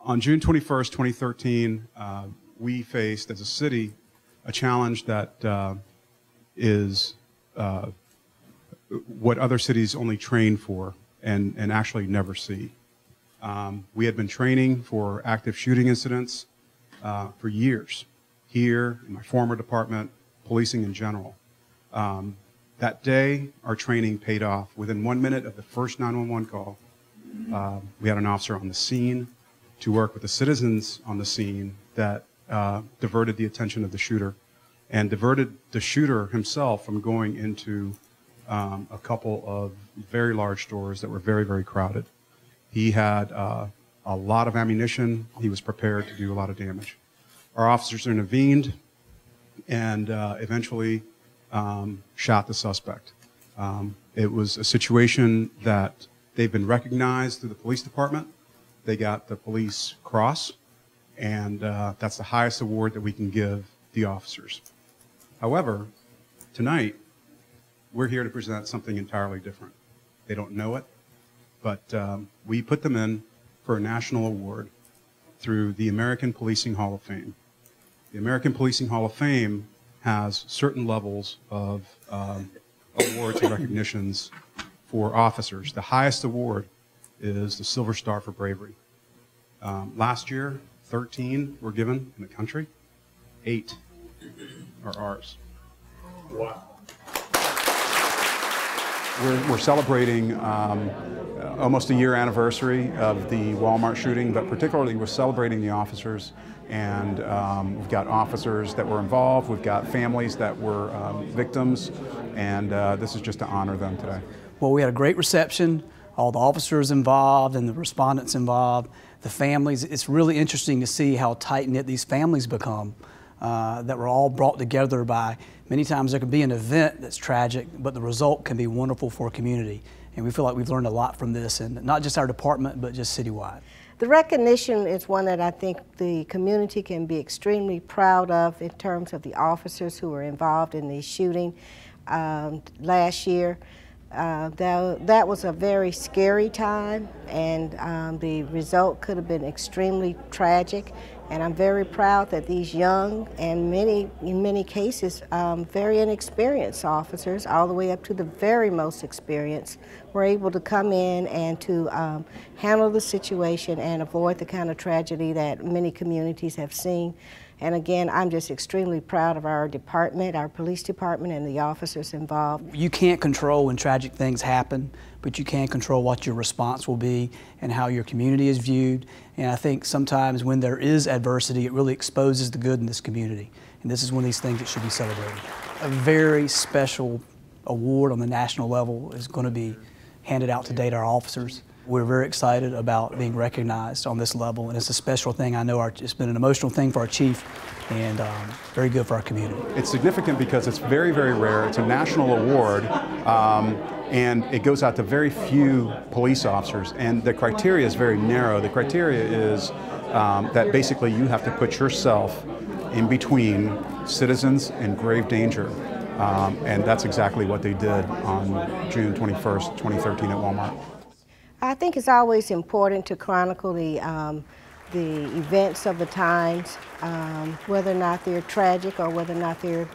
On June 21st, 2013, we faced, as a city, a challenge that is what other cities only train for and actually never see. We had been training for active shooting incidents for years, here, in my former department, policing in general. That day, our training paid off. Within 1 minute of the first 911 call, we had an officer on the scene to work with the citizens on the scene that diverted the attention of the shooter and diverted the shooter himself from going into a couple of very large stores that were very, very crowded. He had a lot of ammunition. He was prepared to do a lot of damage. Our officers intervened and eventually shot the suspect. It was a situation that they've been recognized through the police department. They got the Police Cross, and that's the highest award that we can give the officers. However, tonight, we're here to present something entirely different. They don't know it, but we put them in for a national award through the American Policing Hall of Fame. The American Policing Hall of Fame has certain levels of awards and recognitions for officers. The highest award is the Silver Star for Bravery. Last year, 13 were given in the country. 8 are ours. Wow. We're celebrating almost a year anniversary of the Wal-mart shooting, but particularly we're celebrating the officers. And we've got officers that were involved, we've got families that were victims, and this is just to honor them today. Well, we had a great reception, all the officers involved and the respondents involved, the families. It's really interesting to see how tight-knit these families become, that were all brought together by, many times there can be an event that's tragic, but the result can be wonderful for a community. And we feel like we've learned a lot from this, and not just our department, but just citywide. The recognition is one that I think the community can be extremely proud of in terms of the officers who were involved in the shooting last year. That was a very scary time, and the result could have been extremely tragic. And I'm very proud that these young and in many cases, very inexperienced officers, all the way up to the very most experienced, were able to come in and to handle the situation and avoid the kind of tragedy that many communities have seen. And again, I'm just extremely proud of our department, our police department, and the officers involved. You can't control when tragic things happen, but you can control what your response will be and how your community is viewed. And I think sometimes when there is adversity, it really exposes the good in this community. And this is one of these things that should be celebrated. A very special award on the national level is going to be handed out today to our officers. We're very excited about being recognized on this level, and it's a special thing. I know it's been an emotional thing for our chief, and very good for our community. It's significant because it's very, very rare. It's a national award, and it goes out to very few police officers, and the criteria is very narrow. The criteria is that basically you have to put yourself in between citizens and grave danger, and that's exactly what they did on June 21st, 2013 at Wal-mart. I think it's always important to chronicle the events of the times, whether or not they're tragic or whether or not they're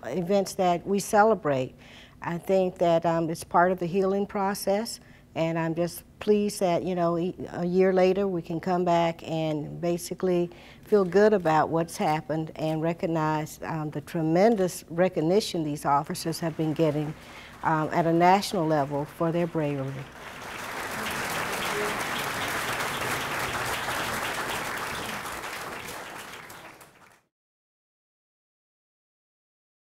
events that we celebrate. I think that it's part of the healing process, and I'm just pleased that, you know, a year later we can come back and basically feel good about what's happened and recognize the tremendous recognition these officers have been getting at a national level for their bravery.